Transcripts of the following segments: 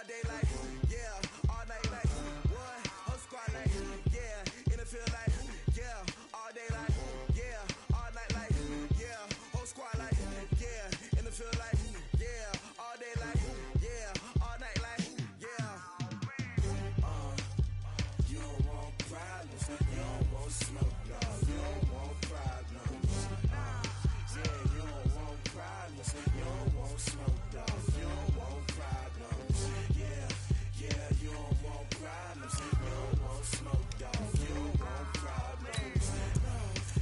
day like, yeah, all night like, what? Whole squad like, yeah, in the field like, yeah, all day like, yeah, all night like, yeah, whole squad like, yeah, in the field like, yeah, all day like, yeah, all night like, yeah. You don't want problems, you don't want smoke, no, you don't want problems. Yeah, you don't want problems, you don't want smoke, dog, you don't want problems. Yeah, you don't want problems, you don't want smoke, dog, you don't want problems.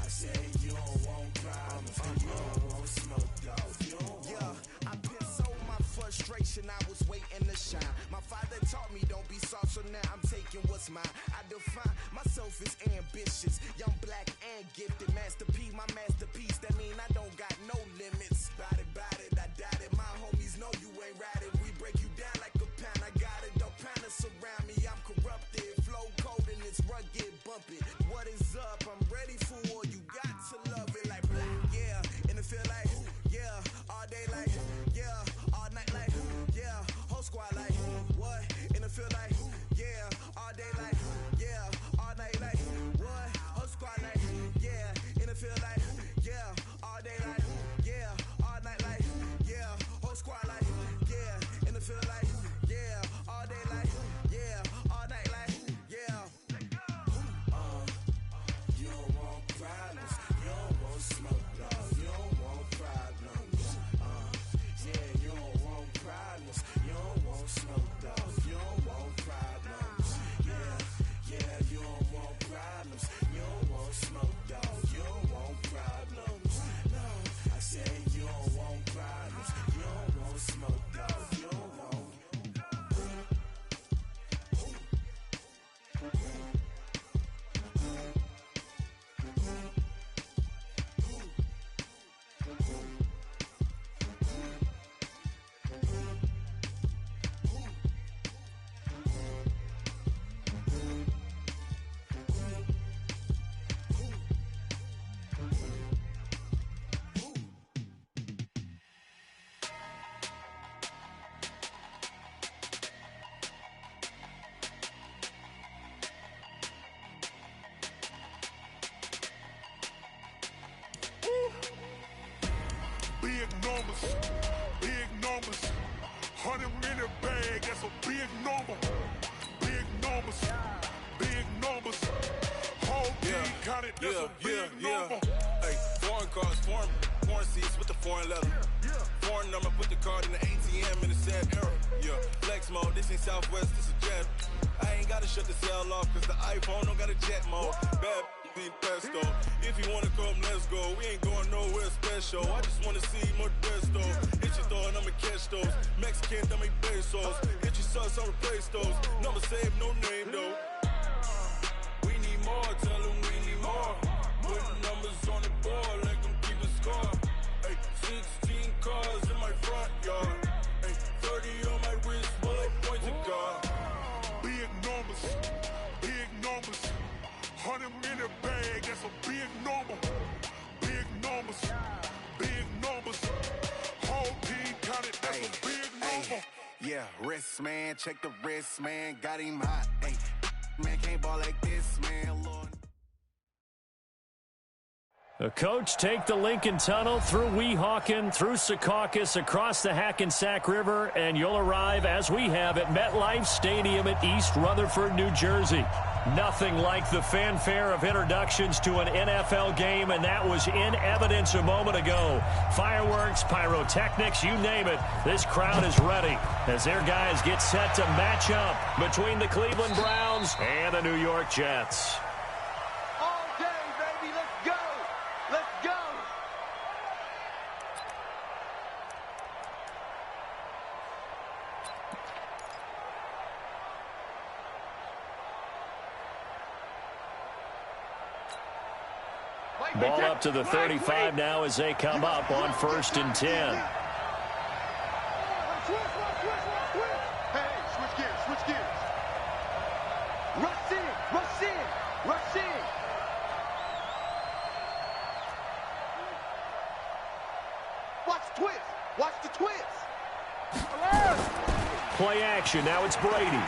I said you don't want problems, you don't want smoke, dog, you don't want. Yeah, I've been so my frustration, I was waiting to shine. My father taught me don't be soft, so now I'm taking what's mine. I define myself as ambitious, young, black, and gifted. Master P, my masterpiece, that mean I don't got no limits. Bout it, I doubt it. My homies know you ain't ratted. We break you down like a pound. I got it, don't panic surround me. I'm corrupted, flow cold and it's rugged, bump it. What is up? I'm ready for war. You got to love it like black, yeah. In the feel like, yeah, all day like, yeah, all night like, yeah, whole squad like, what? In the feel like, yeah, all day like, yeah, all night like, what? Whole squad like, yeah, in the feel like, yeah, all day like, yeah, all night like, yeah, whole squad like, yeah, in the feel like, yeah, all day like, yeah, all night like, yeah. You don't want problems, you don't want smoke, dog, you don't want problems. Yeah, you don't want problems, you don't want smoke, dog, you don't want problems. Yeah, you don't want problems, you don't want smoke, dog, you don't want problems. No, I said you don't want problems, you don't want smoke, dog, you don't want. Big numbers, 100 in the bag, that's a big number. Big numbers, whole team counted, that's a big number. Hey, foreign cars, foreign seats with the foreign leather. Foreign number, put the card in the ATM in the sad era. Yeah, flex mode, this ain't Southwest, this is jet. I ain't gotta shut the cell off, cause the iPhone don't got a jet mode. Bad need pesto. If you wanna come, let's go. We ain't going nowhere special. I just wanna see more Modesto. Hit your thought, I'ma catch those. Mexican, dummy pesos. Hit your sus, I'll replace those. Number save, no name though. We need more, tell them we need more. Putting numbers on the board, let them keep a score. Hey, 16 cars in my front yard. Hey, 30 on my wrist, bullet point to God. Big numbers, 100 in the bag, that's a big number. Big numbers, whole team counted, that's a big number. Yeah, wrist man, check the wrist man, got him hot. Hey, man can't ball like this, man, Lord. The coach take the Lincoln Tunnel through Weehawken, through Secaucus, across the Hackensack River, and you'll arrive, as we have, at MetLife Stadium at East Rutherford, New Jersey. Nothing like the fanfare of introductions to an NFL game, and that was in evidence a moment ago. Fireworks, pyrotechnics, you name it. This crowd is ready as their guys get set to match up between the Cleveland Browns and the New York Jets. Ball up to the 35 now as they come up on 1st and 10. Hey, switch gears. Rush in. Watch the twist. Play action. deflection. Now it's Brady.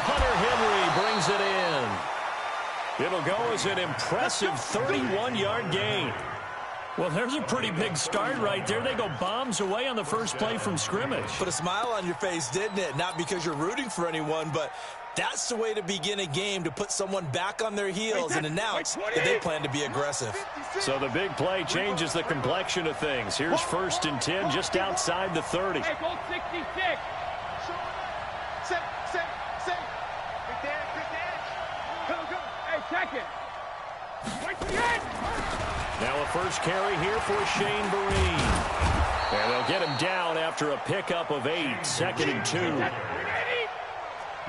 Hunter Henry brings it in. It'll go as an impressive 31-yard gain. Well, there's a pretty big start right there. They go bombs away on the first play from scrimmage. Put a smile on your face, didn't it? Not because you're rooting for anyone, but that's the way to begin a game, to put someone back on their heels and announce that they plan to be aggressive. So the big play changes the complexion of things. Here's 1st and 10 just outside the 30. Hey, goal 66. Say. Go. Hey, check it. Right to the edge. Now a first carry here for Shane Vereen. And they'll get him down after a pickup of 8. 2nd and 2. He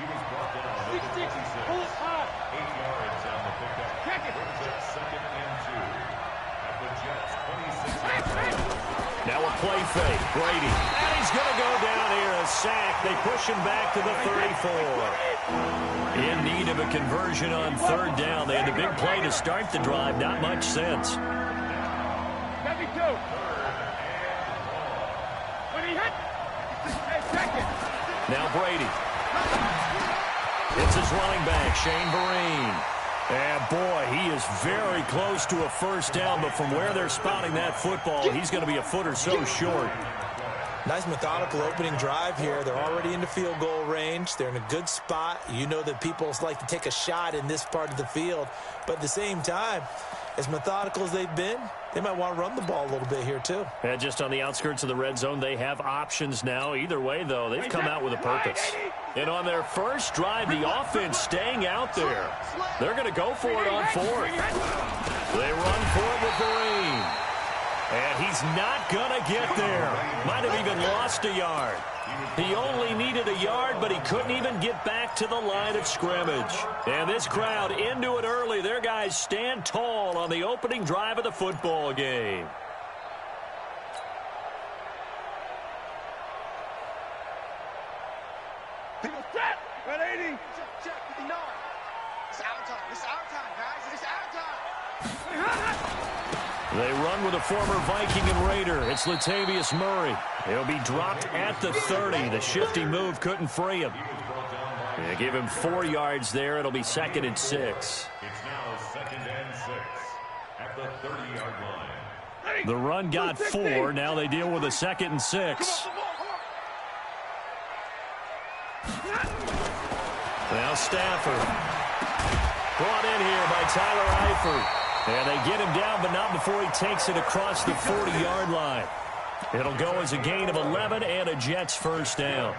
was brought down. 66. Pull it hard. 8 yards on the pickup. Check it. Brings up 2nd and 2. At the Jets, 26. Now a play fake. Brady. And he's going to go down here. A sack. They push him back to the 34. In need of a conversion on 3rd down. They had a big play to start the drive. Not much sense. 72. When he hit. Hey, check it. Now Brady. It's his running back, Shane Vereen. And, boy, he is very close to a first down, but from where they're spotting that football, he's going to be a foot or so short. Nice methodical opening drive here. They're already into field goal range. They're in a good spot. You know that people like to take a shot in this part of the field. But at the same time, as methodical as they've been, they might want to run the ball a little bit here too. And just on the outskirts of the red zone, they have options now. Either way, though, they've come out with a purpose. And on their first drive, the offense staying out there. They're going to go for it on 4th. They run for it with Vereen. And he's not going to get there. Might have even lost a yard. He only needed a yard, but he couldn't even get back to the line of scrimmage. And this crowd into it early. Their guys stand tall on the opening drive of the football game. Red 80. Check. No. It's our time. It's our time, guys. It's our time. They run with a former Viking and Raider. It's Latavius Murray. He'll be dropped at the 30. The shifty move couldn't free him. They give him 4 yards there. It'll be 2nd and 6. It's now 2nd and 6 at the 30-yard line. The run got 4. Now they deal with a 2nd and 6. Now Stafford. Brought in here by Tyler Eifert. And they get him down, but not before he takes it across the 40-yard line. It'll go as a gain of 11 and a Jets first down.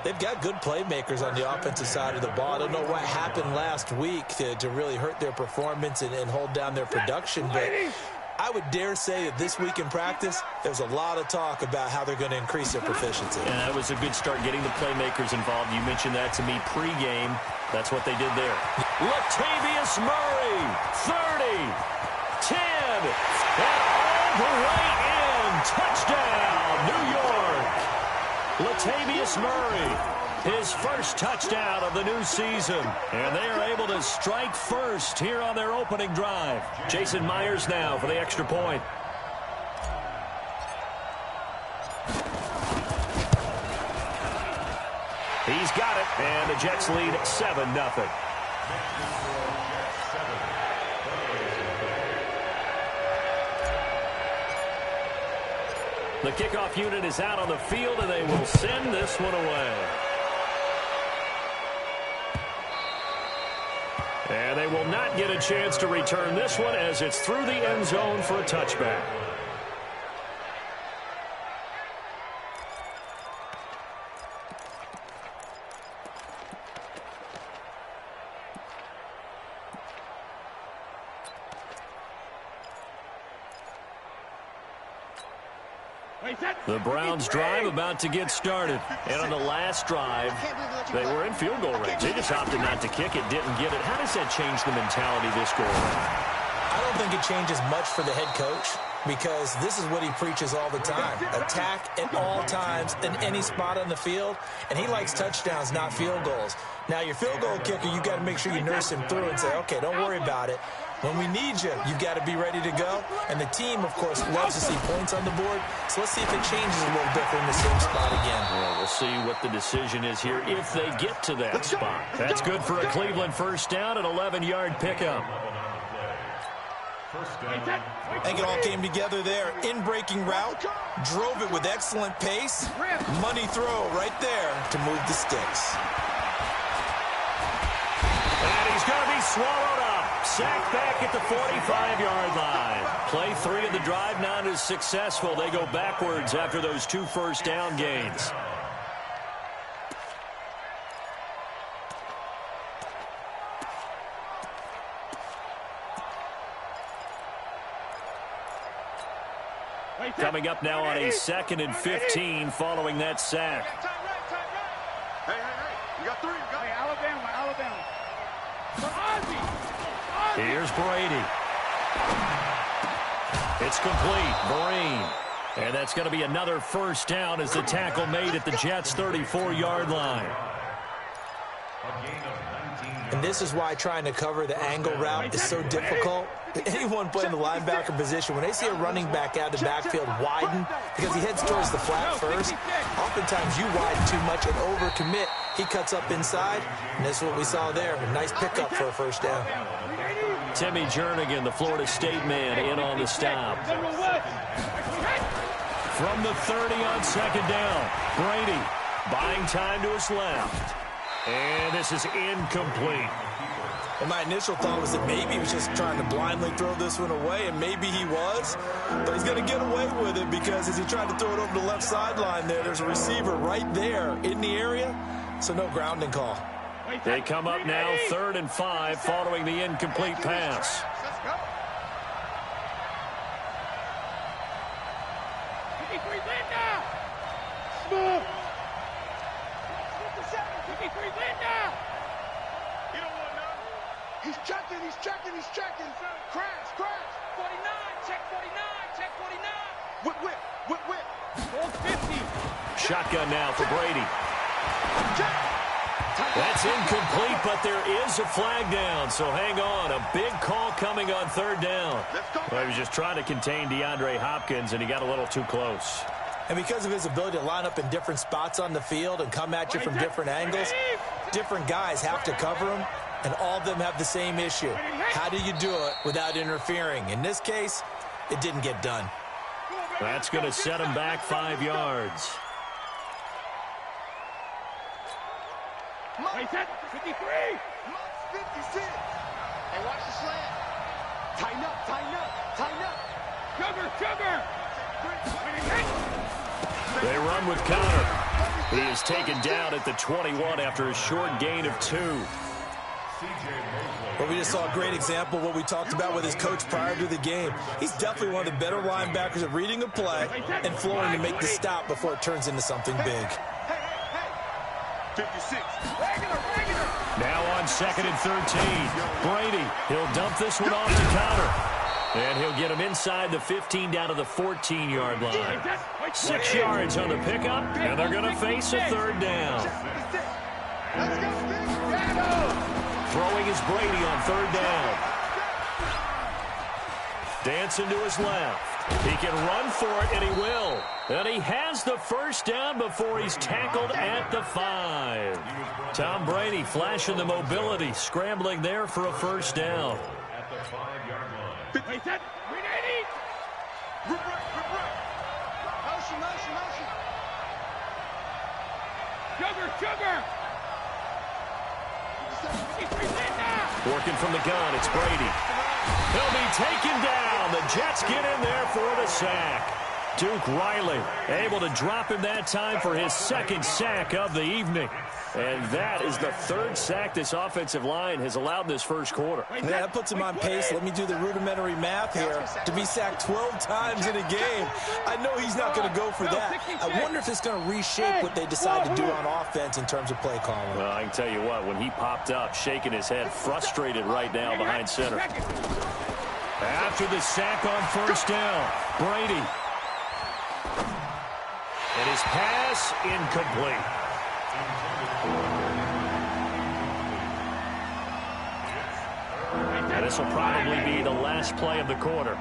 They've got good playmakers on the offensive side of the ball. I don't know what happened last week to really hurt their performance and hold down their production, but I would dare say that this week in practice, there's a lot of talk about how they're going to increase their proficiency. And that was a good start getting the playmakers involved. You mentioned that to me pregame. That's what they did there. Latavius Murray, 30, 10, and all the way in. Touchdown, New York. Latavius Murray, his first touchdown of the new season. And they are able to strike first here on their opening drive. Jason Myers now for the extra point. He's got it, and the Jets lead 7-0. The kickoff unit is out on the field, and they will send this one away. And they will not get a chance to return this one as it's through the end zone for a touchback. The Browns drive about to get started. And on the last drive, they were in field goal range. They just opted not to kick it, didn't get it. How does that change the mentality this go around? I don't think it changes much for the head coach because this is what he preaches all the time. Attack at all times in any spot on the field. And he likes touchdowns, not field goals. Now, your field goal kicker, you got to make sure you nurse him through and say, okay, don't worry about it. When we need you, you've got to be ready to go. And the team, of course, loves to see points on the board. So let's see if it changes a little bit from the same spot again. Well, we'll see what the decision is here if they get to that spot. That's good for a Cleveland first down, an 11-yard pickup. I think it all came together there. In-breaking route, drove it with excellent pace. Money throw right there to move the sticks. And he's going to be swallowed up. Sacked back at the 45-yard line. Play 3 of the drive not as successful. They go backwards after those 2 first down gains. Coming up now on a 2nd and 15 following that sack. Hey, you got 3. Hey, Alabama. Here's Brady. It's complete. Vereen. And that's going to be another first down as the tackle made at the Jets' 34-yard line. And this is why trying to cover the angle route is so difficult. Anyone playing the linebacker position, when they see a running back out of the backfield widen because he heads towards the flat first, oftentimes you widen too much and overcommit. He cuts up inside, and that's what we saw there. A nice pickup for a first down. Timmy Jernigan, the Florida State man, in on the stop. From the 30 on 2nd down, Brady buying time to his left. And this is incomplete. And my initial thought was that maybe he was just trying to blindly throw this one away, and maybe he was. But he's going to get away with it because as he tried to throw it over the left sideline there's a receiver right there in the area, so no grounding call. They come up now 3rd and 5 following the incomplete pass. Let's go. Smooth. He's checking. Crash. 49, check 49. Whip. Hold 50. Shotgun now for Brady. That's incomplete, but there is a flag down, so hang on. A big call coming on 3rd down. Well, he was just trying to contain DeAndre Hopkins, and he got a little too close. And because of his ability to line up in different spots on the field and come at you from different angles, different guys have to cover him, and all of them have the same issue. How do you do it without interfering? In this case, it didn't get done. That's going to set him back 5 yards. Hey, 53. 56. Hey, watch the slant. Tighten up. Sugar. They run with Connor. He is taken down at the 21 after a short gain of 2. Well, we just saw a great example of what we talked about with his coach prior to the game. He's definitely one of the better linebackers at reading a play and flowing to make the stop before it turns into something big. 56. Now on 2nd and 13. Brady, he'll dump this one off to Connor. And he'll get him inside the 15 down to the 14-yard line. 6 yards on the pickup, and they're going to face a 3rd down. Let's go, Throwing is Brady on 3rd down. Dancing to his left. He can run for it, and he will. And he has the first down before he's tackled at the 5. Tom Brady flashing the mobility, scrambling there for a first down. At the 5-yard line. Hey, set. 380. Rip. Motion. Sugar. Working from the gun, it's Brady. He'll be taken down. The Jets get in there for the sack. Duke Riley able to drop him that time for his 2nd sack of the evening. And that is the 3rd sack this offensive line has allowed in this first quarter. Yeah, that puts him on pace. Let me do the rudimentary math here. To be sacked 12 times in a game, I know he's not going to go for that. I wonder if it's going to reshape what they decide to do on offense in terms of play calling. Well, I can tell you what, when he popped up, shaking his head, frustrated right now behind center. After the sack on 1st down, Brady. And his pass incomplete. And This will probably be the last play of the quarter.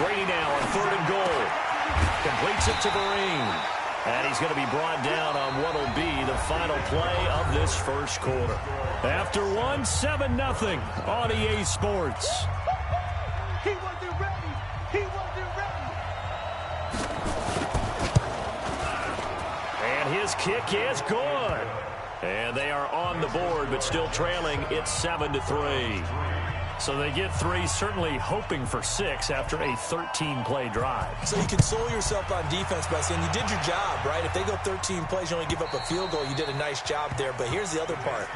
Brady now on 3rd and goal. Completes it to Vereen. And he's going to be brought down on what will be the final play of this first quarter. After one, 7-0 on EA Sports. He wasn't ready. He wasn't ready. And his kick is good. And they are on the board, but still trailing. It's 7-3. So they get 3, certainly hoping for 6 after a 13-play drive. So you console yourself on defense by saying you did your job, right? If they go 13 plays, you only give up a field goal, you did a nice job there. But here's the other part.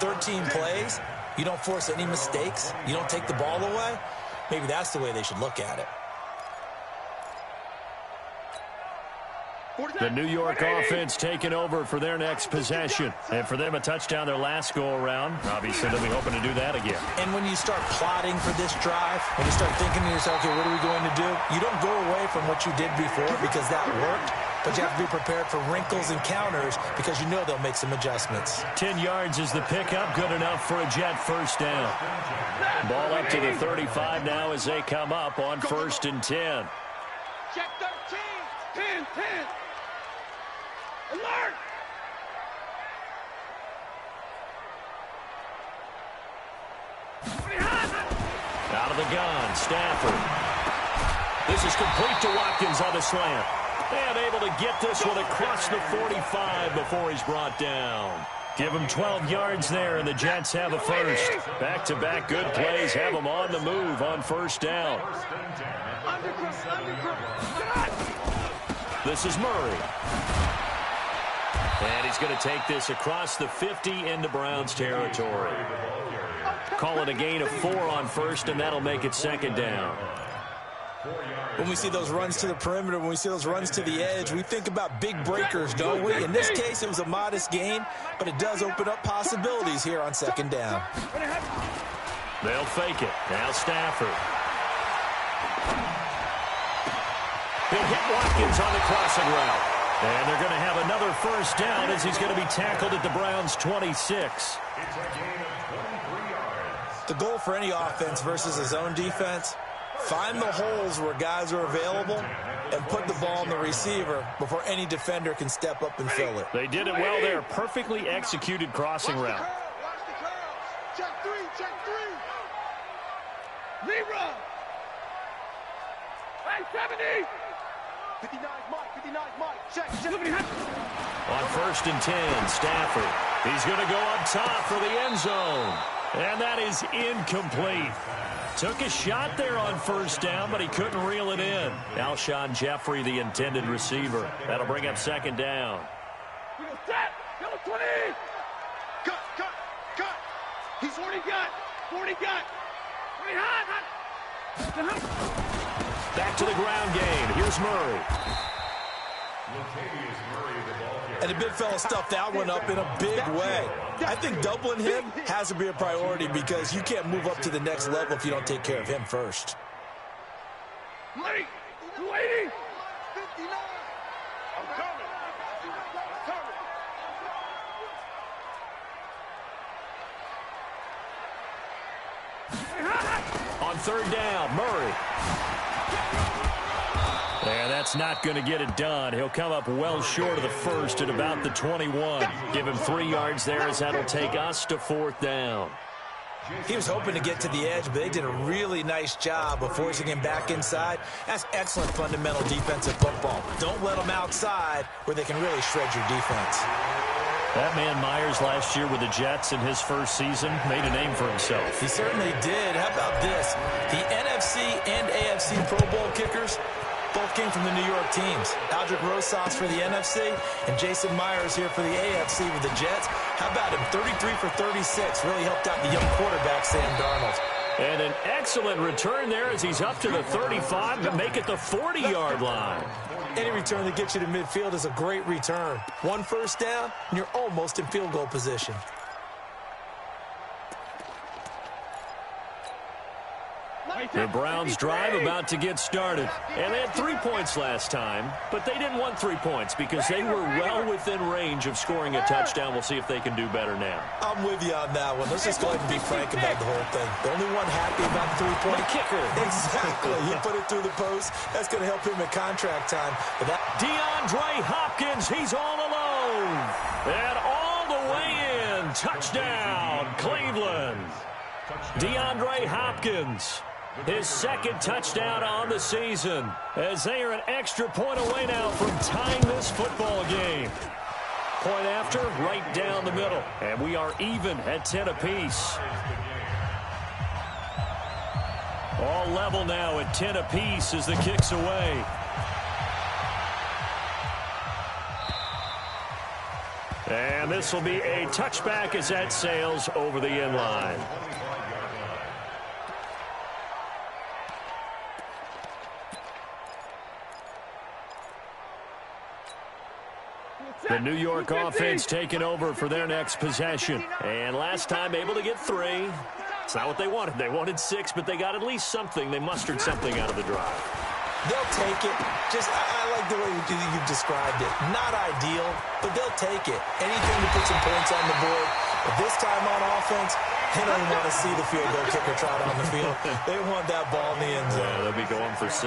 13 plays, you don't force any mistakes, you don't take the ball away. Maybe that's the way they should look at it. The New York offense taking over for their next possession. And for them, a touchdown their last go-around. Obviously, they'll be hoping to do that again. And when you start plotting for this drive, when you start thinking to yourself, okay, what are we going to do? You don't go away from what you did before because that worked. But you have to be prepared for wrinkles and counters because you know they'll make some adjustments. 10 yards is the pickup. Good enough for a Jet first down. Ball up to the 35 now as they come up on 1st and 10. Check 13. 10. Alert! Out of the gun, Stafford. This is complete to Watkins on the slant. And able to get this one across the 45 before he's brought down. Give him 12 yards there, and the Jets have a first. Back-to-back good plays have them on the move on 1st down. This is Murray. And he's going to take this across the 50 into Browns territory. Call it a gain of 4 on 1st, and that'll make it 2nd down. When we see those runs to the perimeter, when we see those runs to the edge, we think about big breakers, don't we? In this case, it was a modest gain, but it does open up possibilities here on 2nd down. They'll fake it. Now Stafford. He'll hit Watkins on the crossing route. And they're going to have another first down as he's going to be tackled at the Browns' 26. The goal for any offense versus his own defense, find the holes where guys are available and put the ball on the receiver before any defender can step up and fill it. They did it well there. Perfectly executed crossing route. Watch the curl. Check 3. Libra. Hey, 70. 59 Mike. Check. On 1st and 10, Stafford. He's going to go up top for the end zone. And that is incomplete. Took a shot there on 1st down, but he couldn't reel it in. Alshon Jeffrey, the intended receiver. That'll bring up 2nd down. We go set. Go 20. Cut. He's 40 got. 20 hot. Back to the ground game. Here's Murray. And the big fella stuffed that one up in a big way. I think doubling him has to be a priority because you can't move up to the next level if you don't take care of him first. Lady. 59. I'm coming. On 3rd down, Murray. And that's not going to get it done. He'll come up well short of the first at about the 21. Give him 3 yards there as that'll take us to 4th down. He was hoping to get to the edge, but they did a really nice job of forcing him back inside. That's excellent fundamental defensive football. Don't let them outside where they can really shred your defense. That man Myers last year with the Jets in his first season made a name for himself. He certainly did. How about this? The NFC and AFC Pro Bowl kickers both came from the New York teams. Aldrick Rosas for the NFC and Jason Myers here for the AFC with the Jets. How about him? 33 for 36. Really helped out the young quarterback, Sam Darnold. And an excellent return there as he's up to the 35 to make it the 40-yard line. Any return that gets you to midfield is a great return. 1 first down, and you're almost in field goal position. The Browns drive about to get started. And they had 3 points last time, but they didn't want 3 points because they were well within range of scoring a touchdown. We'll see if they can do better now. I'm with you on that one. Let's just go ahead and be frank about the whole thing. The only one happy about the three-point kicker. Exactly. He put it through the post. That's going to help him at contract time. But that DeAndre Hopkins, he's all alone. And all the way in. Touchdown, Cleveland. DeAndre Hopkins, his second touchdown on the season, as they are an extra point away now from tying this football game. Point after, right down the middle. And we are even at 10 apiece. All level now at 10 apiece as the kick's away. And this will be a touchback as that sails over the end line. The New York offense taking over for their next possession. And last time able to get 3. It's not what they wanted. They wanted 6, but they got at least something. They mustered something out of the drive. they'll take it. Just, I like the way you've described it. Not ideal, but they'll take it. Anything to put some points on the board. But this time on offense, they don't even want to see the field goal kicker trot on the field. They want that ball in the end zone. Yeah, they'll be going for 6.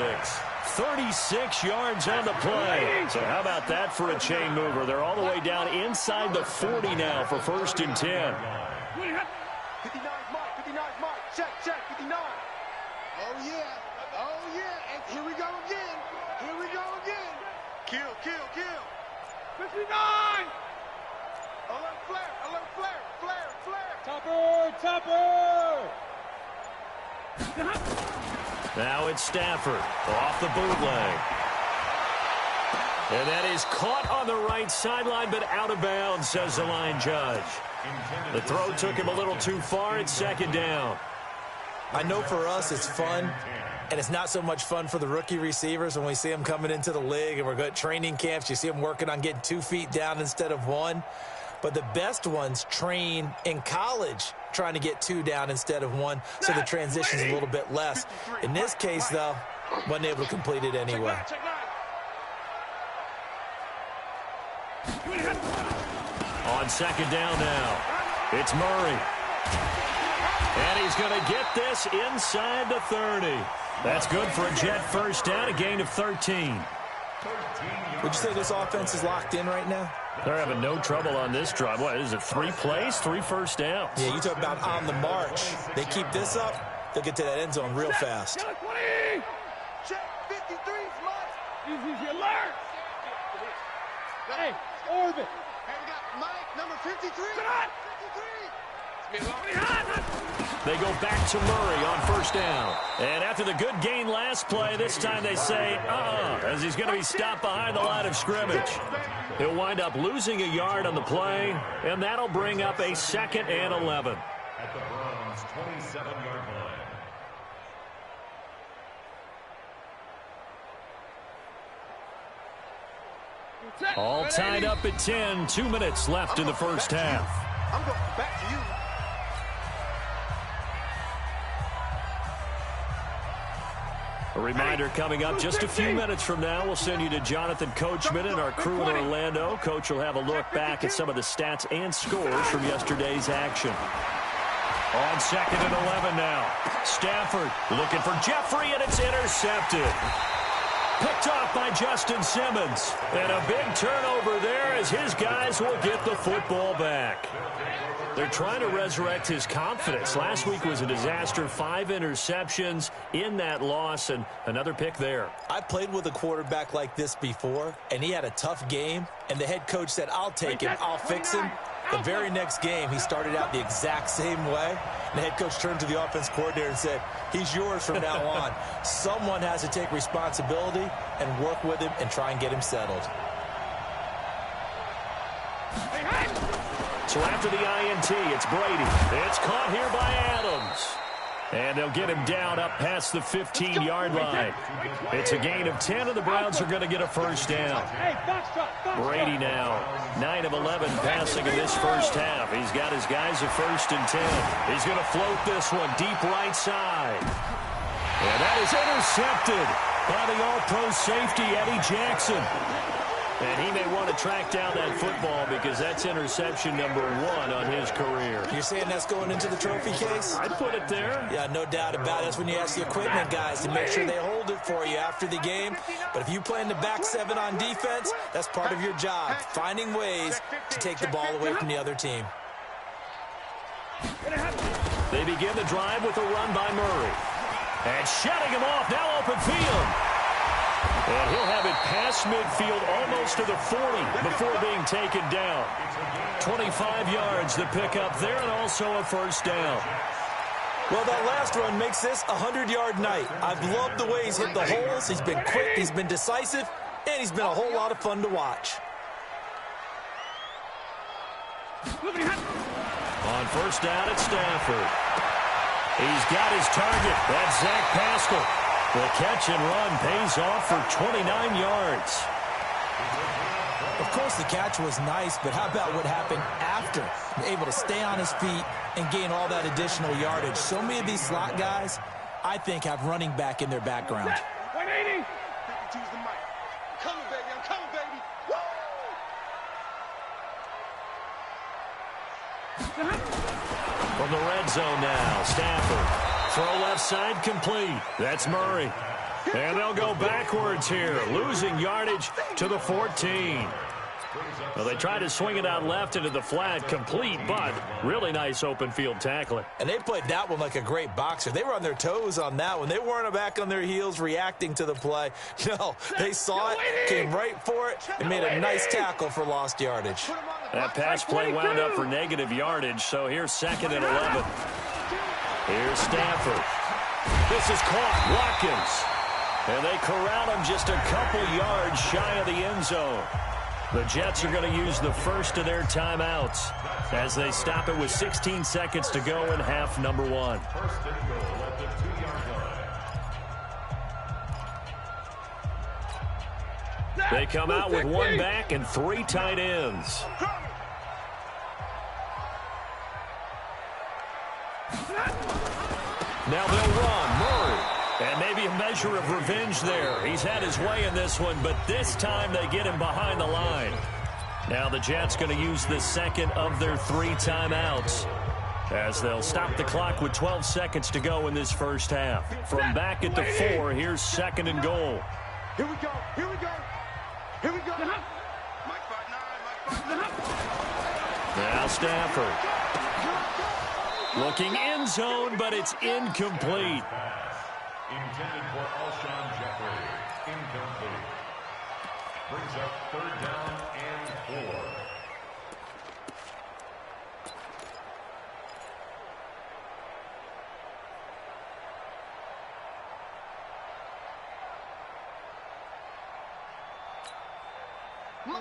36 yards on the play. So how about that for a chain mover? They're all the way down inside the 40 now for 1st and 10. 59's Mike. 59's Mike. Check, 59. Oh, yeah. Oh, yeah. And here we go again. Here we go again. Kill. 59. Alert flare. Topper. Now it's Stafford off the bootleg. And that is caught on the right sideline, but out of bounds, says the line judge. The throw took him a little too far. It's 2nd down. I know for us it's fun, and it's not so much fun for the rookie receivers when we see them coming into the league and we're going to training camps. You see them working on getting 2 feet down instead of 1. But the best ones train in college trying to get 2 down instead of 1, so the transition's a little bit less. In this case, though, wasn't able to complete it anyway. On 2nd down now, it's Murray. And he's going to get this inside the 30. That's good for a Jet first down, a gain of 13. Would you say this offense is locked in right now? They're having no trouble on this drive. What is it, 3 plays, 3 first downs? Yeah, you talk about on the march. They keep this up, they'll get to that end zone real fast. Check 53's Mike. Easy alert. Hey, Orbit. Hey, we got Mike, number 53. 53. They go back to Murray on 1st down. And after the good gain last play, this time they say, as he's going to be stopped behind the line of scrimmage. He'll wind up losing a yard on the play, and that'll bring up a 2nd and 11. At the Browns' 27-yard line. All tied up at 10. 2 minutes left in the first half. I'm going back to you. A reminder coming up just a few minutes from now. We'll send you to Jonathan Coachman and our crew in Orlando. Coach will have a look back at some of the stats and scores from yesterday's action. On 2nd and 11 now. Stafford looking for Jeffrey, and it's intercepted. Picked off by Justin Simmons. And a big turnover there as his guys will get the football back. They're trying to resurrect his confidence. Last week was a disaster. 5 interceptions in that loss, and another pick there. I played with a quarterback like this before, and he had a tough game, and the head coach said, I'll take him, I'll fix him. The very next game, he started out the exact same way. And the head coach turned to the offense coordinator and said, he's yours from now on. Someone has to take responsibility and work with him and try and get him settled. So after the INT, it's Brady. It's caught here by Adams. And they'll get him down up past the 15-yard line. It's a gain of 10, and the Browns are going to get a first down. Brady now, 9 of 11 passing in this first half. He's got his guys at 1st and 10. He's going to float this one deep right side. is intercepted by the all-pro safety, Eddie Jackson. And he may want to track down that football because that's interception number 1 on his career. You're saying that's going into the trophy case? I'd put it there. Yeah, no doubt about it. That's when you ask the equipment guys to make sure they hold it for you after the game. But if you play in the back 7 on defense, that's part of your job, finding ways to take the ball away from the other team. They begin the drive with a run by Murray. And shutting him off, now open field. And he'll have it past midfield almost to the 40 before being taken down. 25 yards the pickup there and also a first down. Well, that last run makes this a 100-yard night. I've loved the way he's hit the holes. He's been quick, he's been decisive, and he's been a whole lot of fun to watch. On first down at Stafford. He's got his target. That's Zach Pascal. The catch and run pays off for 29 yards. Of course, the catch was nice, but how about what happened after? Able to stay on his feet and gain all that additional yardage. So many of these slot guys, I think, have running back in their background. 180. Choose the mic. Coming, baby. I'm coming, baby. From the red zone now, Stafford. Throw left side complete. That's Murray. And they'll go backwards here, losing yardage to the 14. Well, they tried to swing it out left into the flat, complete, but really nice open field tackling. And they played that one like a great boxer. They were on their toes on that one. They weren't back on their heels reacting to the play. No, they saw it, came right for it, and made a nice tackle for lost yardage. That pass play wound up for negative yardage, so here's 2nd and 11. Here's Stafford. This is caught. Watkins. And they corral him just a couple yards shy of the end zone. The Jets are going to use the first of their timeouts as they stop it with 16 seconds to go in half number 1. First and goal at the 2-yard line. They come out with 1 back and 3 tight ends. Now they'll run. Murray. And maybe a measure of revenge there. He's had his way in this one, but this time they get him behind the line. Now the Jets going to use the 2nd of their 3 timeouts as they'll stop the clock with 12 seconds to go in this first half. From back at the 4, here's 2nd and goal. Here we go. Here we go. Here we go. Mike 5'9", Mike 5'9". Now Stafford. Looking end zone, but it's incomplete. Intended for Alshon Jeffrey. Incomplete. Brings up 3rd down and 4.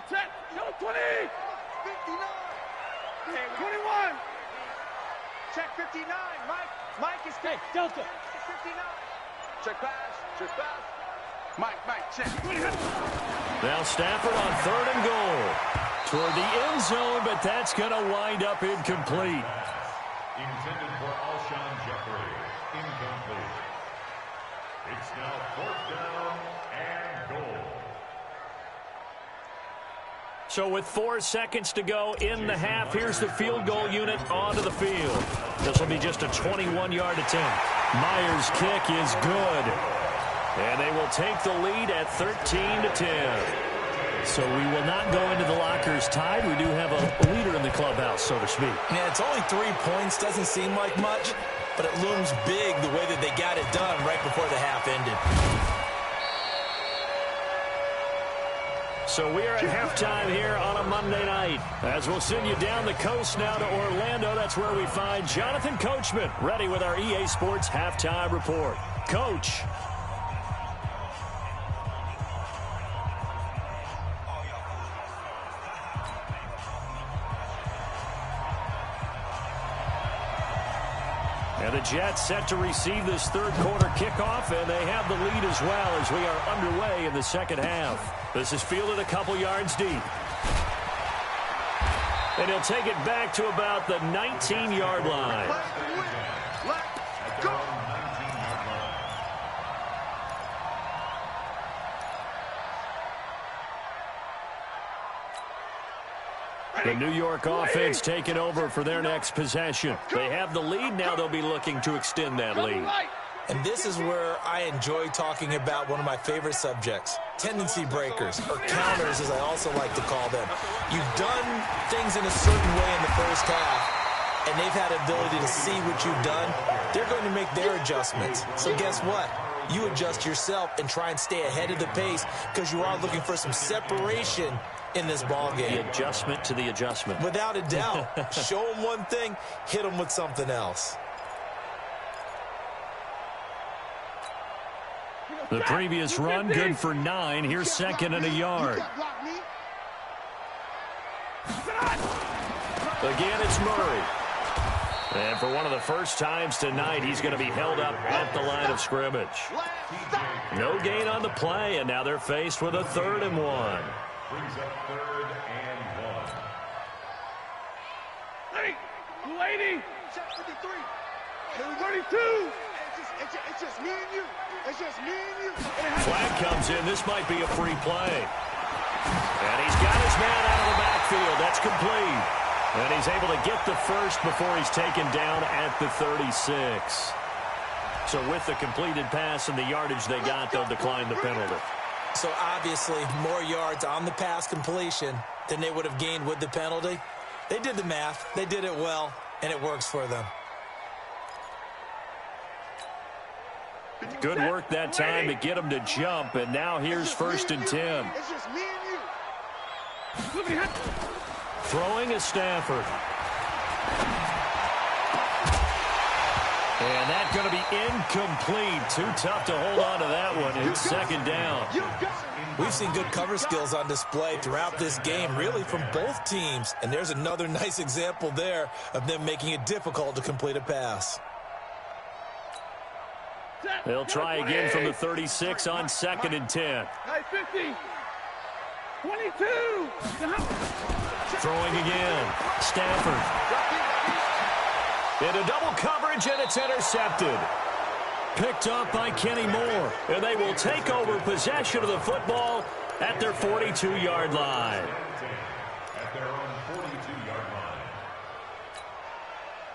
Check. Yo, 20. 59. Hey, 21. Check 59. Mike is Hey, Delta. 59. Check pass. Check pass. Mike, check. Now Stafford on 3rd and goal. Toward the end zone, but that's going to wind up incomplete. Intended for Alshon Jeffrey. Incomplete. It's now 4th down and goal. So with 4 seconds to go in the half, here's the field goal unit onto the field. This will be just a 21-yard attempt. Myers' kick is good. And they will take the lead at 13-10. So we will not go into the lockers tied. We do have a leader in the clubhouse, so to speak. Yeah, it's only 3 points. Doesn't seem like much, but it looms big the way that they got it done right before the half ended. So we are at halftime here on a Monday night. As we'll send you down the coast now to Orlando, that's where we find Jonathan Coachman, ready with our EA Sports Halftime Report. Coach. And the Jets set to receive this 3rd quarter kickoff, and they have the lead as well as we are underway in the 2nd half. This is fielded a couple yards deep. And he'll take it back to about the 19-yard line. The New York offense taking over for their next possession. They have the lead. Now they'll be looking to extend that lead. And this is where I enjoy talking about one of my favorite subjects, tendency breakers, or counters as I also like to call them. You've done things in a certain way in the first half, and they've had the ability to see what you've done. They're going to make their adjustments. So guess what? You adjust yourself and try and stay ahead of the pace because you are looking for some separation in this ball game. The adjustment to the adjustment. Without a doubt. Show them one thing, hit them with something else. The previous run, good for 9. Here's second and a yard. Again, it's Murray. And for one of the first times tonight, he's going to be held up at the line of scrimmage. No gain on the play, and now they're faced with a 3rd and 1. Brings up 3rd and 1. Hey, 280. Check 53. 32. It's just me and you. It's just me and you. Flag comes in. This might be a free play. And he's got his man out of the backfield. That's complete. And he's able to get the first before he's taken down at the 36. So with the completed pass and the yardage they got, they'll decline the penalty. So obviously more yards on the pass completion than they would have gained with the penalty. They did the math. They did it well, and it works for them. Good work that time to get him to jump, and now here's 1st and 10. It's just me and you. Throwing is Stafford. And that's going to be incomplete. Too tough to hold on to that one. It's 2nd down. We've seen good cover skills on display throughout this game, really from both teams. And there's another nice example there of them making it difficult to complete a pass. They'll try again from the 36 on 2nd and 10. 50. 22. Throwing again. Stafford. Into double coverage, and it's intercepted. Picked up by Kenny Moore. And they will take over possession of the football at their 42-yard line. At their own 42-yard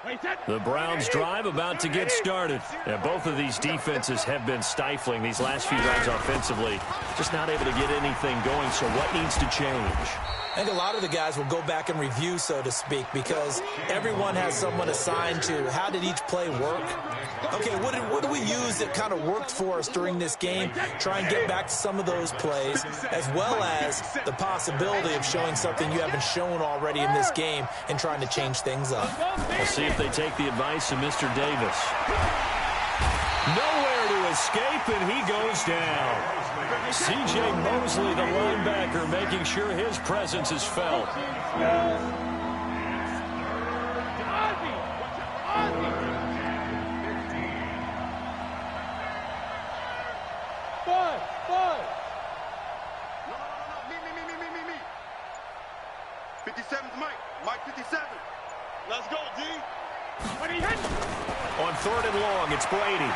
line. The Browns drive about to get started. And both of these defenses have been stifling these last few drives offensively. Just not able to get anything going, so what needs to change? I think a lot of the guys will go back and review, so to speak, because everyone has someone assigned to how did each play work. Okay, what do we use that kind of worked for us during this game? Try and get back to some of those plays, as well as the possibility of showing something you haven't shown already in this game and trying to change things up. We'll see if they take the advice of Mr. Davis. Nowhere to escape, and he goes down. C.J. Mosley, the linebacker, making sure his presence is felt. Five. No. Me. 57's Mike 57. Let's go, D. On 3rd and long, it's Brady.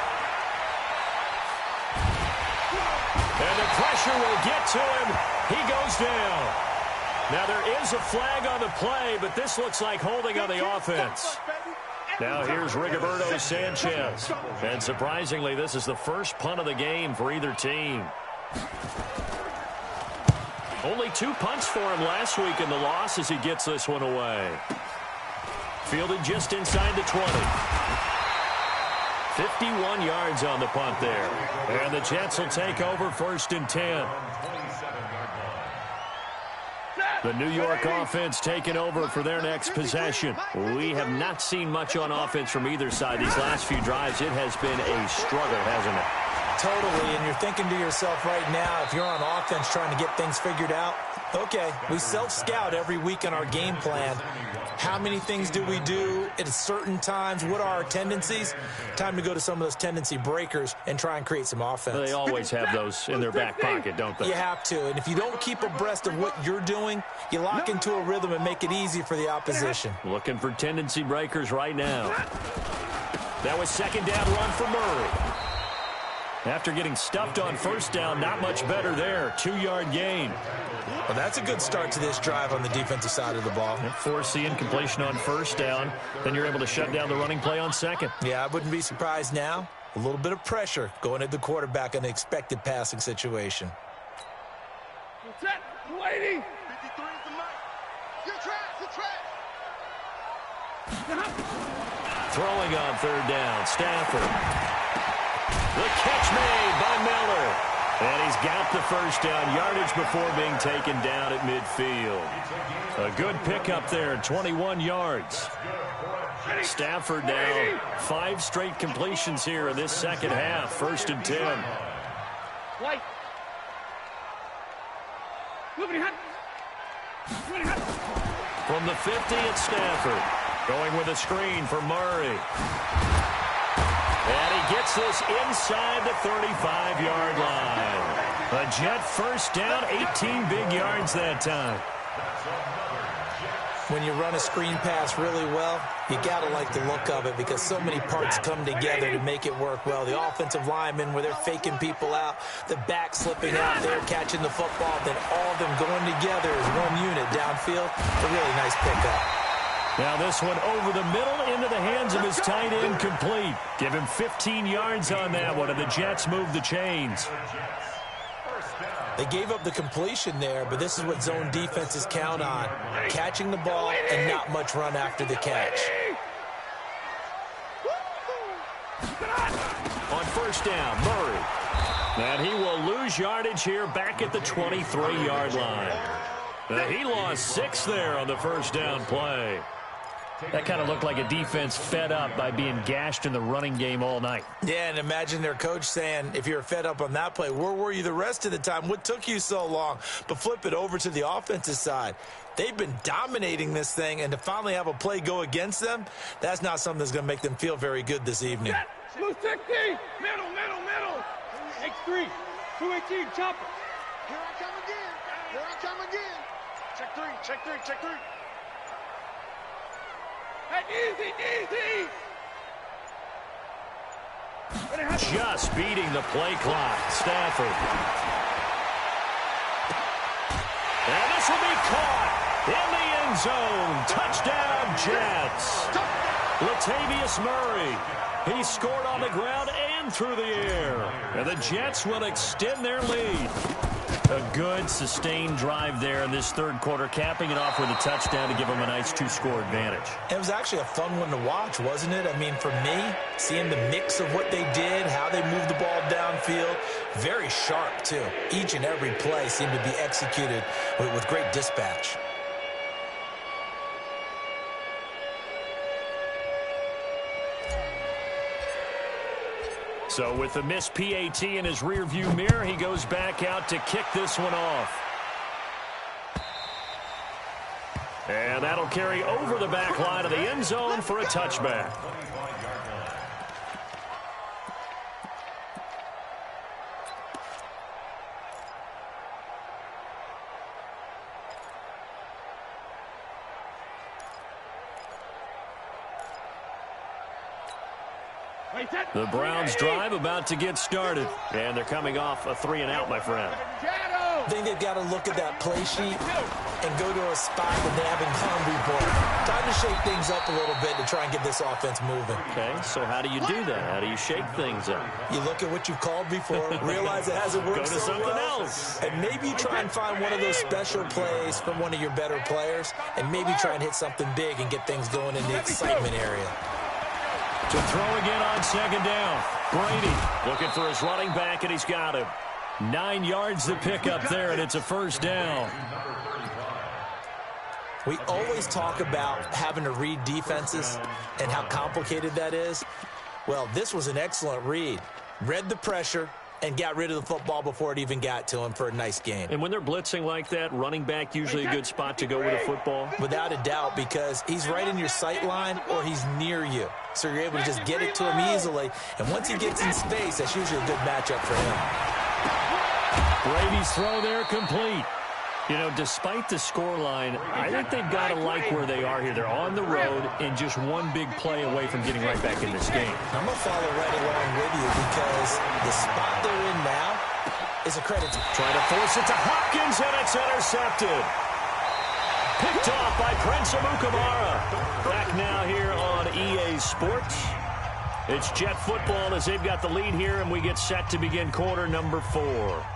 And the pressure will get to him. He goes down. Now there is a flag on the play, but this looks like holding on the offense. Now here's Rigoberto Sanchez. And surprisingly, this is the first punt of the game for either team. Only 2 punts for him last week in the loss as he gets this one away. Fielded just inside the 20. 51 yards on the punt there. And the Jets will take over 1st and 10. The New York offense taking over for their next possession. We have not seen much on offense from either side these last few drives. It has been a struggle, hasn't it? Totally, and you're thinking to yourself right now, if you're on offense trying to get things figured out, okay, we self-scout every week in our game plan. How many things do we do at certain times? What are our tendencies? Time to go to some of those tendency breakers and try and create some offense. They always have those in their back pocket, don't they? You have to, and if you don't keep abreast of what you're doing, you lock into a rhythm and make it easy for the opposition. Looking for tendency breakers right now. That was 2nd down run for Murray. After getting stuffed on first down, not much better there. 2-yard gain. Well, that's a good start to this drive on the defensive side of the ball. Force incompletion on first down. Then you're able to shut down the running play on second. Yeah, I wouldn't be surprised now. A little bit of pressure going at the quarterback in an expected passing situation. Set, lady. 53 is the mic. You're trash, you're trash. Throwing on third down, Stafford. The catch made by Miller. And he's got the first down yardage before being taken down at midfield. A good pickup there, 21 yards. Stafford now 5 straight completions here in this second half. 1st and 10. White. From the 50, it's Stafford. Going with a screen for Murray. And he gets this inside the 35-yard line. A Jet first down, 18 big yards that time. When you run a screen pass really well, you got to like the look of it because so many parts come together to make it work well. The offensive linemen, where they're faking people out, the back slipping out there, catching the football, then all of them going together as one unit downfield. A really nice pickup. Now this one over the middle into the hands of his tight end, complete. Give him 15 yards on that one, and the Jets move the chains. They gave up the completion there, but this is what zone defenses count on. Catching the ball and not much run after the catch. On first down, Murray. And he will lose yardage here back at the 23-yard line. He lost 6 there on the first down play. That kind of looked like a defense fed up by being gashed in the running game all night. Yeah, and imagine their coach saying, if you're fed up on that play, where were you the rest of the time? What took you so long? But flip it over to the offensive side. They've been dominating this thing, and to finally have a play go against them, that's not something that's going to make them feel very good this evening. Blue 60, middle. X3, 218, chopper. Here I come again. Check three. Hey, easy. Just beating the play clock. Stafford. And this will be caught in the end zone. Touchdown, Jets. Latavius Murray. He scored on the ground and through the air. And the Jets will extend their lead. A good, sustained drive there in this third quarter, capping it off with a touchdown to give them a nice 2-score advantage. It was actually a fun one to watch, wasn't it? I mean, for me, seeing the mix of what they did, how they moved the ball downfield, very sharp, too. Each and every play seemed to be executed with great dispatch. So with the missed PAT in his rearview mirror, he goes back out to kick this one off. And that'll carry over the back line of the end zone for a touchback. The Browns drive about to get started. And they're coming off a 3-and-out, my friend. I think they've got to look at that play sheet and go to a spot that they haven't gone before. Time to shake things up a little bit to try and get this offense moving. Okay, so how do you do that? How do you shake things up? You look at what you've called before, realize it hasn't worked Go to something well, else. and maybe try and find one of those special plays from one of your better players, and maybe try and hit something big and get things going in the excitement area. To throw again on second down. Brady looking for his running back, and he's got him. 9 yards to pick up there, and it's a first down. We always talk about having to read defenses and how complicated that is. Well, this was an excellent read. Read the pressure and got rid of the football before it even got to him for a nice game. And when they're blitzing like that, running back usually a good spot to go with a football? Without a doubt, because he's right in your sight line or he's near you. So you're able to just get it to him easily. And once he gets in space, that's usually a good matchup for him. Brady's throw there complete. You know, despite the scoreline, I think they've got to like where they are here. They're on the road and just one big play away from getting right back in this game. I'm going to follow right along with you because the spot they're in now is a credit to... Trying to force it to Hopkins, and it's intercepted. Picked off by Prince Amukamara. Back now here on EA Sports. It's Jet football as they've got the lead here, and we get set to begin quarter number 4.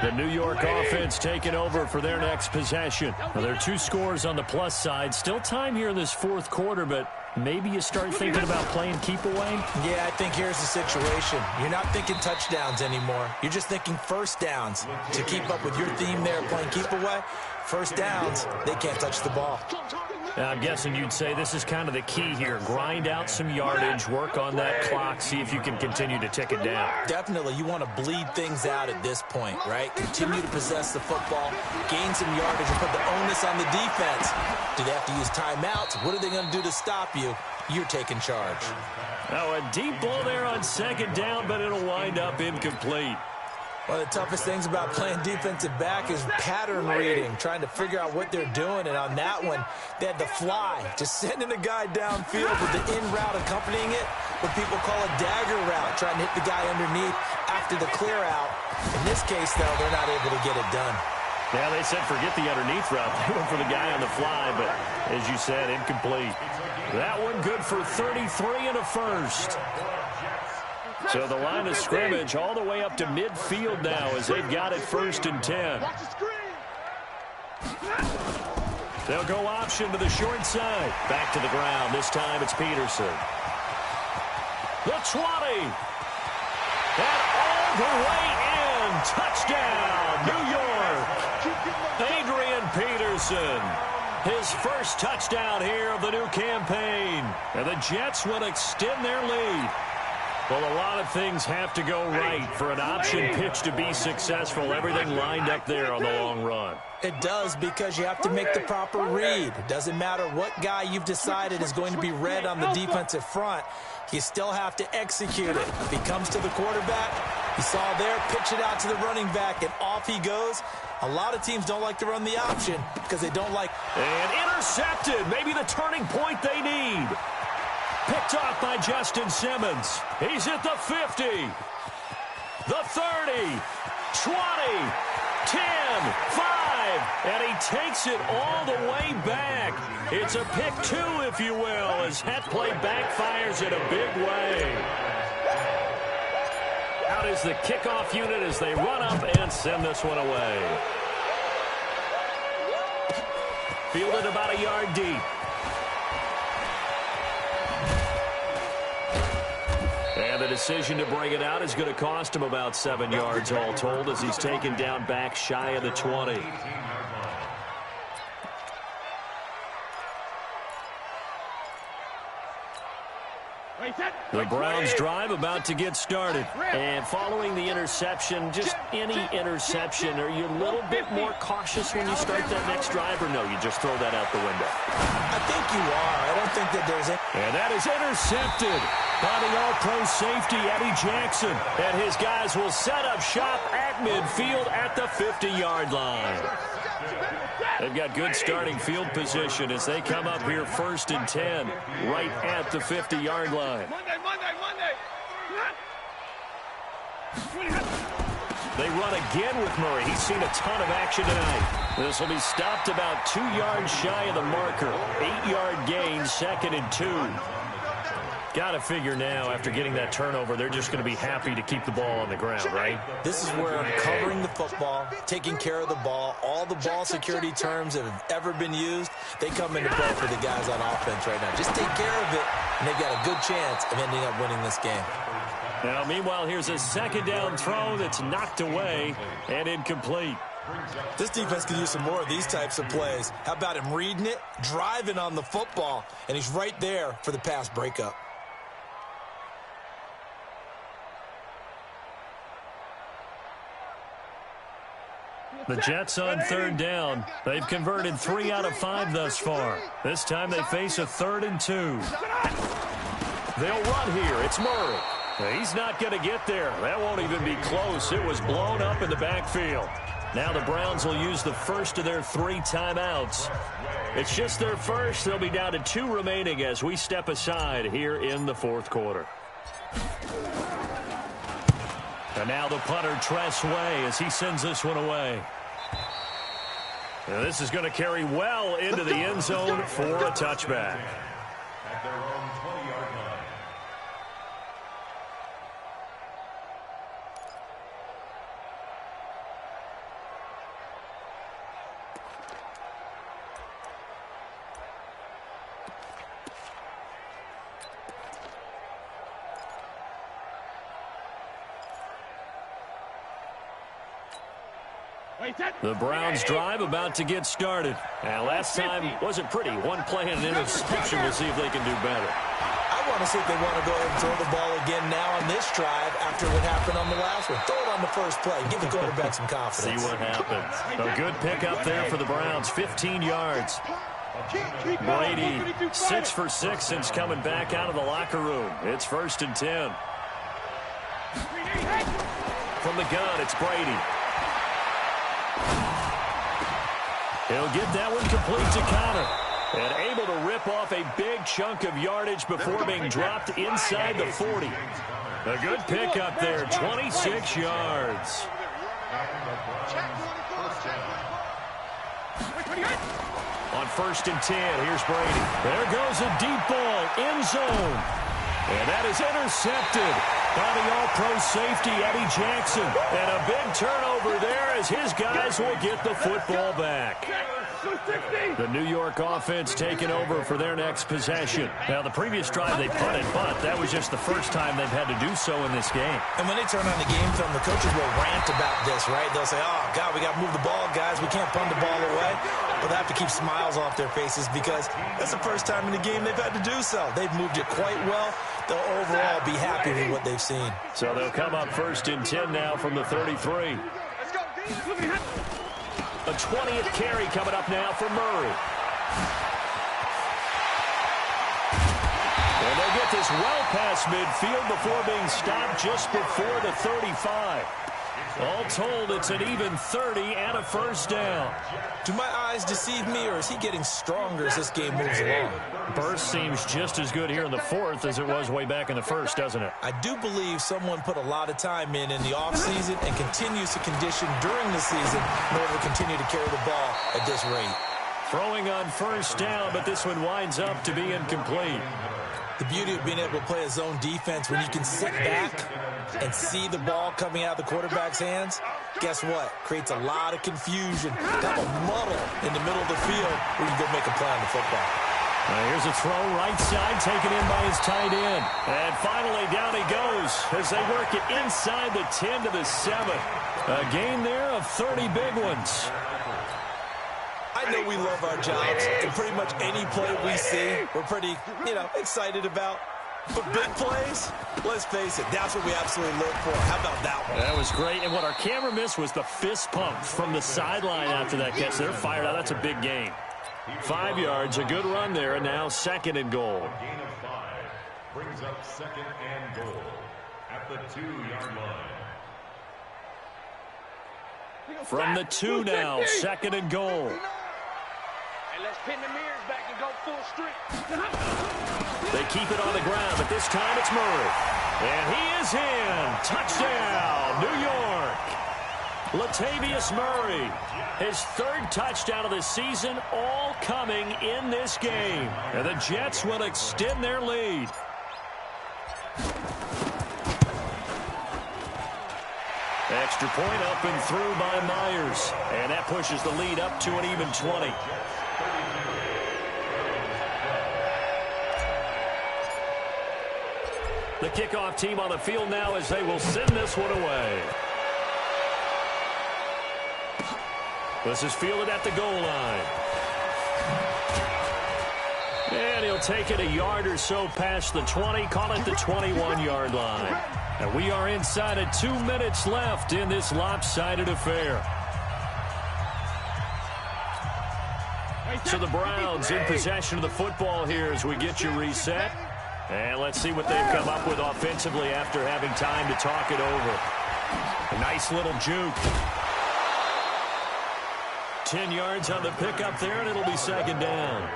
The New York offense taking over for their next possession. Well, there are 2 scores on the plus side. Still time here in this fourth quarter, but maybe you start thinking about playing keep away? Yeah, I think here's the situation. You're not thinking touchdowns anymore. You're just thinking first downs. To keep up with your theme there playing keep away, first downs, they can't touch the ball. I'm guessing you'd say this is kind of the key here. Grind out some yardage, work on that clock, see if you can continue to tick it down. Definitely. You want to bleed things out at this point, right? Continue to possess the football, gain some yardage, and put the onus on the defense. Do they have to use timeouts? What are they going to do to stop you? You're taking charge. Oh, a deep ball there on second down, but it'll wind up incomplete. One of the toughest things about playing defensive back is pattern reading, trying to figure out what they're doing. And on that one, they had the fly, just sending a guy downfield with the in route accompanying it, what people call a dagger route, trying to hit the guy underneath after the clear out. In this case, though, they're not able to get it done. Yeah, they said forget the underneath route. They went for the guy on the fly, but as you said, incomplete. That one good for 33 and a first. So the line of scrimmage all the way up to midfield now as they've got it 1st and 10. They'll go option to the short side. Back to the ground. This time it's Peterson. The 20. And all the way in. Touchdown, New York. Adrian Peterson. His first touchdown here of the new campaign. And the Jets will extend their lead. Well, a lot of things have to go right for an option pitch to be successful. Everything lined up there on the long run. It does, because you have to make the proper read. It doesn't matter what guy you've decided is going to be read on the defensive front. You still have to execute it. If he comes to the quarterback, you saw there, pitch it out to the running back, and off he goes. A lot of teams don't like to run the option because they don't like... And intercepted. Maybe the turning point they need. Picked off by Justin Simmons. He's at the 50, the 30, 20, 10, 5, and he takes it all the way back. It's a pick 2, if you will, as that play backfires in a big way. Out is the kickoff unit as they run up and send this one away. Fielded about a yard deep. And the decision to bring it out is going to cost him about 7 yards all told as he's taken down back shy of the 20. The Browns drive about to get started. And following the interception, just any interception, are you a little bit more cautious when you start that next drive, or no, you just throw that out the window? I think you are. I don't think that there's... And that is intercepted by the all-pro safety, Eddie Jackson. And his guys will set up shop at midfield at the 50-yard line. They've got good starting field position as they come up here 1st and 10 right at the 50-yard line. They run again with Murray. He's seen a ton of action tonight. This will be stopped about 2 yards shy of the marker. 8-yard gain, 2nd and 2. Got to figure now, after getting that turnover, they're just going to be happy to keep the ball on the ground, right? This is where covering the football, taking care of the ball, all the ball security terms that have ever been used, they come into play for the guys on offense right now. Just take care of it, and they've got a good chance of ending up winning this game. Now, meanwhile, here's a 2nd down throw that's knocked away and incomplete. This defense can use some more of these types of plays. How about him reading it, driving on the football, and he's right there for the pass breakup. The Jets on 3rd down. They've converted 3 out of 5 thus far. This time they face a 3rd and 2. They'll run here. It's Murray. He's not going to get there. That won't even be close. It was blown up in the backfield. Now the Browns will use the first of their 3 timeouts. It's just their first. They'll be down to 2 remaining as we step aside here in the fourth quarter. And now the punter, Tress Way, as he sends this one away. And this is going to carry well into the end zone for a touchback. At their own 20-yard line. The Browns drive about to get started. Now, last time wasn't pretty. One play and an interception. We'll see if they can do better. I want to see if they want to go ahead and throw the ball again now on this drive after what happened on the last one. Throw it on the first play. Give the quarterback some confidence. See what happens. A good pickup there for the Browns. 15 yards. Brady 6 for 6 since coming back out of the locker room. It's 1st and 10. From the gun, it's Brady. He'll get that one complete to Connor. And able to rip off a big chunk of yardage before being dropped inside the 40. A good pickup there, 26 yards. On 1st and 10, here's Brady. There goes a deep ball, end zone. And that is intercepted by the all-pro safety, Eddie Jackson. And a big turnover there as his guys will get the football back. The New York offense taking over for their next possession. Now, the previous drive they punted, but that was just the first time they've had to do so in this game. And when they turn on the game film, the coaches will rant about this, right? They'll say, oh, God, we got to move the ball, guys. We can't punt the ball away. But they have to keep smiles off their faces because that's the first time in the game they've had to do so. They've moved it quite well. They'll overall be happy with what they've seen. So they'll come up 1st and 10 now from the 33. A 20th carry coming up now for Murray. And they'll get this well past midfield before being stopped just before the 35. All told, it's an even 30 and a 1st down. Do my eyes deceive me, or is he getting stronger as this game moves along? Burst seems just as good here in the 4th as it was way back in the 1st, doesn't it? I do believe someone put a lot of time in the offseason and continues to condition during the season in order to continue to carry the ball at this rate. Throwing on 1st down, but this one winds up to be incomplete. The beauty of being able to play a zone defense when you can sit back and see the ball coming out of the quarterback's hands, guess what? Creates a lot of confusion, kind of a muddle in the middle of the field where you can go make a play on the football. Here's a throw right side, taken in by his tight end. And finally, down he goes as they work it inside the 10 to the 7. A gain there of 30 big ones. I know we love our jobs, and pretty much any play we see, we're pretty, excited about. But big plays, let's face it, that's what we absolutely live for. How about that one? That was great. And what our camera missed was the fist pump from the sideline after that catch. They're fired out. That's a big gain. 5 yards, a good run there, and now 2nd and goal. A gain of 5 brings up 2nd and goal at the 2-yard line. From the 2 now, 2nd and goal. And let's pin the mirrors back and go full strength. They keep it on the ground, but this time it's Murray. And he is in. Touchdown, New York. Latavius Murray, his 3rd touchdown of the season, all coming in this game. And the Jets will extend their lead. Extra point up and through by Myers. And that pushes the lead up to an even 20. The kickoff team on the field now as they will send this one away. This is fielded at the goal line. And he'll take it a yard or so past the 20, call it the 21-yard line. And we are inside of 2 minutes left in this lopsided affair. So the Browns in possession of the football here as we get you reset. And let's see what they've come up with offensively after having time to talk it over. A nice little juke. 10 yards on the pickup there, and it'll be second down.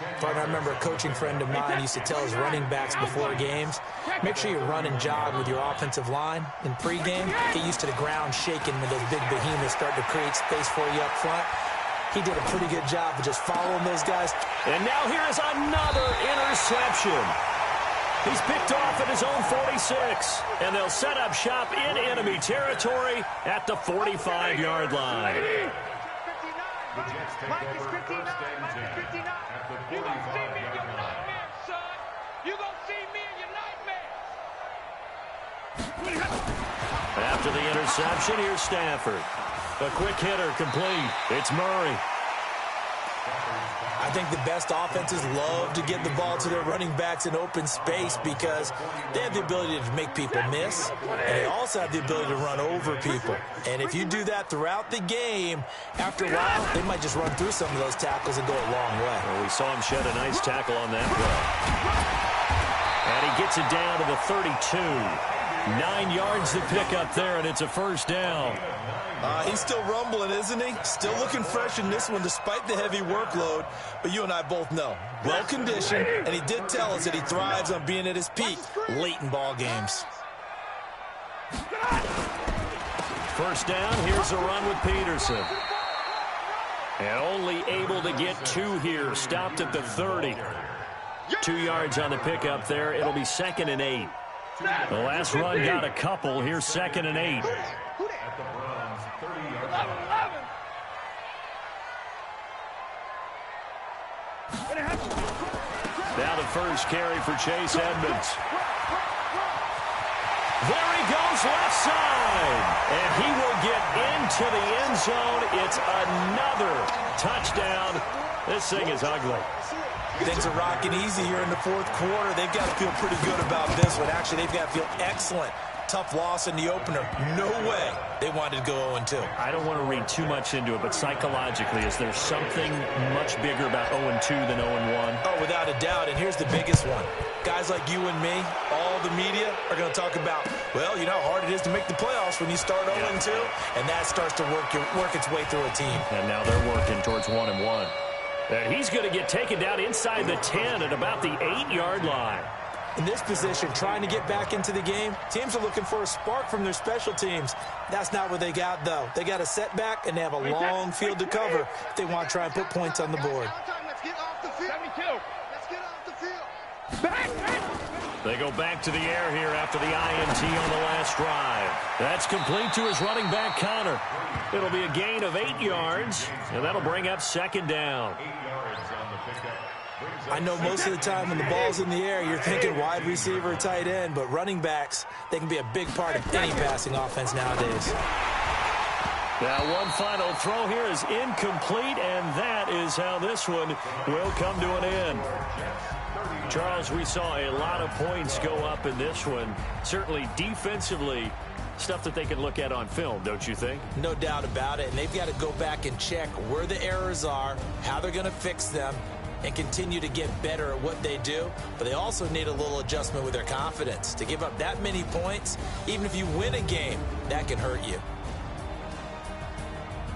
I remember a coaching friend of mine used to tell his running backs before games, make sure you run and jog with your offensive line in pregame. Get used to the ground shaking when those big behemoths start to create space for you up front. He did a pretty good job of just following those guys. And now here is another interception. He's picked off at his own 46, and they'll set up shop in enemy territory at the 45-yard line. The Jets take over first and 10 at the 45-yard line. You gonna see me in your nightmare. After the interception, here's Stafford. A quick hitter complete. It's Murray. I think the best offenses love to get the ball to their running backs in open space because they have the ability to make people miss, and they also have the ability to run over people. And if you do that throughout the game, after a while, they might just run through some of those tackles and go a long way. Well, we saw him shed a nice tackle on that play. And he gets it down to the 32. 9 yards to pick up there, and it's a first down. He's still rumbling, isn't he? Still looking fresh in this one despite the heavy workload. But you and I both know, well-conditioned, and he did tell us that he thrives on being at his peak late in ball games. First down, here's a run with Peterson. And only able to get 2 here, stopped at the 30. 2 yards on the pickup there. It'll be 2nd and 8. The last run got a couple. Here's 2nd and 8. At the Browns' 30-yard line. Now the first carry for Chase Edmonds. There he goes, left side. And he will get into the end zone. It's another touchdown. This thing is ugly. Things are rocking easy here in the fourth quarter. They've got to feel pretty good about this one. Actually, they've got to feel excellent. Tough loss in the opener. No way they wanted to go 0-2. I don't want to read too much into it, but psychologically, is there something much bigger about 0-2 than 0-1? Oh, without a doubt, and here's the biggest one. Guys like you and me, all the media, are going to talk about, well, you know how hard it is to make the playoffs when you start 0-2, and that starts to work its way through a team. And now they're working towards 1-1. And he's going to get taken down inside the 10 at about the 8-yard line. In this position, trying to get back into the game, teams are looking for a spark from their special teams. That's not what they got, though. They got a setback, and they have a long field to cover if they want to try and put points on the board. Let's get off the field. 72. Let's get off the field. Back. They go back to the air here after the INT on the last drive. That's complete to his running back, Connor. It'll be a gain of 8 yards, and that'll bring up 2nd down. 8 yards on the pickup. I know most of the time when the ball's in the air, you're thinking wide receiver, tight end, but running backs, they can be a big part of any passing offense nowadays. Now one final throw here is incomplete, and that is how this one will come to an end. Charles, we saw a lot of points go up in this one. Certainly defensively, stuff that they can look at on film, don't you think? No doubt about it, and they've got to go back and check where the errors are, how they're going to fix them, and continue to get better at what they do. But they also need a little adjustment with their confidence. To give up that many points, even if you win a game, that can hurt you.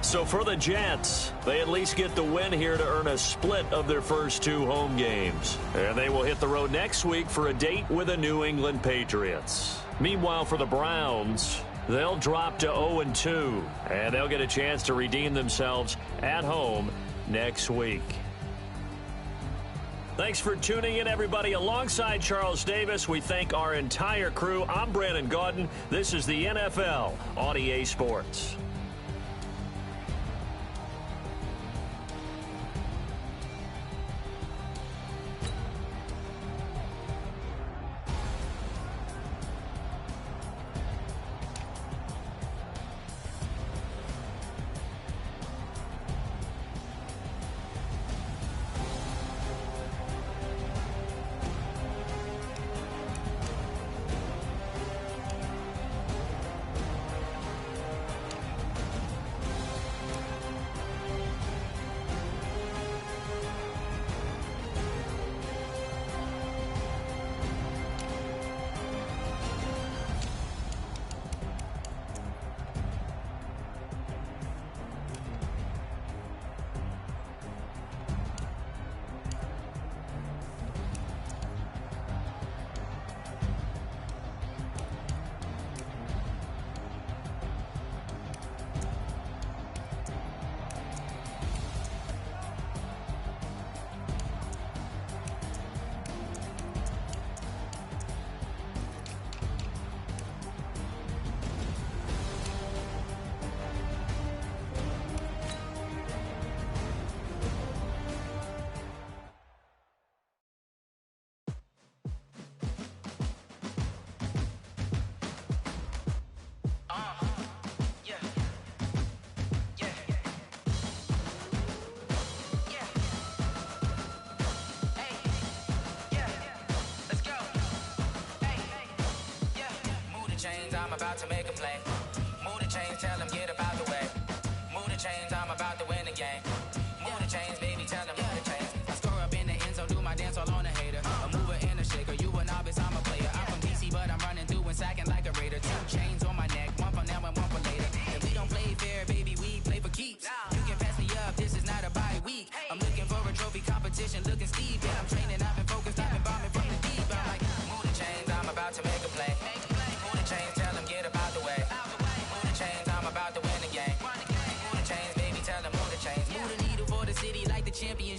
So for the Jets, they at least get the win here to earn a split of their first 2 home games. And they will hit the road next week for a date with the New England Patriots. Meanwhile, for the Browns, they'll drop to 0-2, and they'll get a chance to redeem themselves at home next week. Thanks for tuning in, everybody. Alongside Charles Davis, we thank our entire crew. I'm Brandon Gaudin. This is the NFL on EA Sports.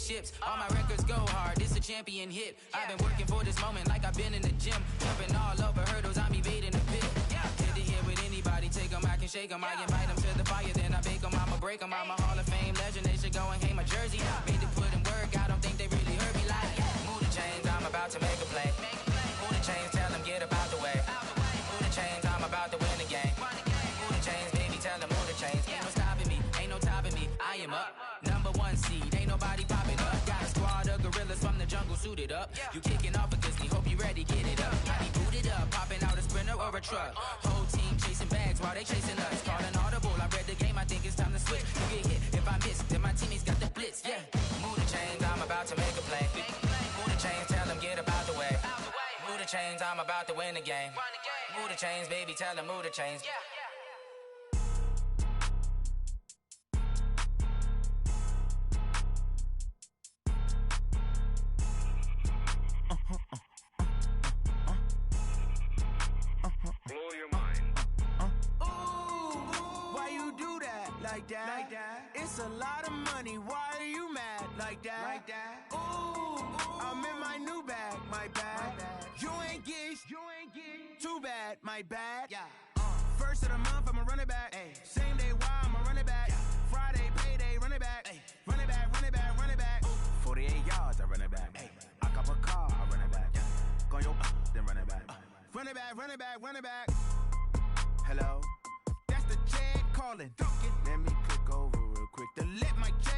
championships. All my records go hard, this a champion hit. I've been working for this moment like I've been in the gym. Jumping all over hurdles, I'm evading the pit. Hit to hit with anybody, take them, I can shake them. I invite them to the fire, then I bake them, I'ma break them. I'm a Hall of Fame legend, they should go and hang my jersey. Made to put in work, I don't think they really heard me like. Move the chains, I'm about to make a play. Move the chains, tell them get up out the way. Move the chains, I'm about to win the game. Move the chains, baby, tell them move the chains. Ain't no stopping me, ain't no topping me. I am up, #1 seed, ain't nobody popping up. Got a squad of gorillas from the jungle suited up. You kicking off against me, hope you ready, get it up. I be booted up, popping out a sprinter or a truck. Whole team chasing bags while they chasing us. Calling audible, I read the game, I think it's time to switch. You get hit, if I miss, then my teammates got the blitz, yeah. Move the chains, I'm about to make a play. Move the chains, tell them get up out the way. Move the chains, I'm about to win the game. Move the chains, baby, tell them move the chains. Blow your mind. Why you do that like that? Like that? It's a lot of money. Why are you mad like that? Like that? Ooh, I'm in my new bag, my bag. You ain't get too bad, my bad. Yeah. First of the month, I'ma run it back. Ay. Same day, why I'ma run it back. Friday, payday, run it back. Ay. Run it back, run it back, run it back. 48 yards, I run it back. Ay. I cop a car, I run it back. Go yo, then run it back. Run it back, run it back, run it back. Hello, that's the Chad calling. Let me click over real quick to let my Chad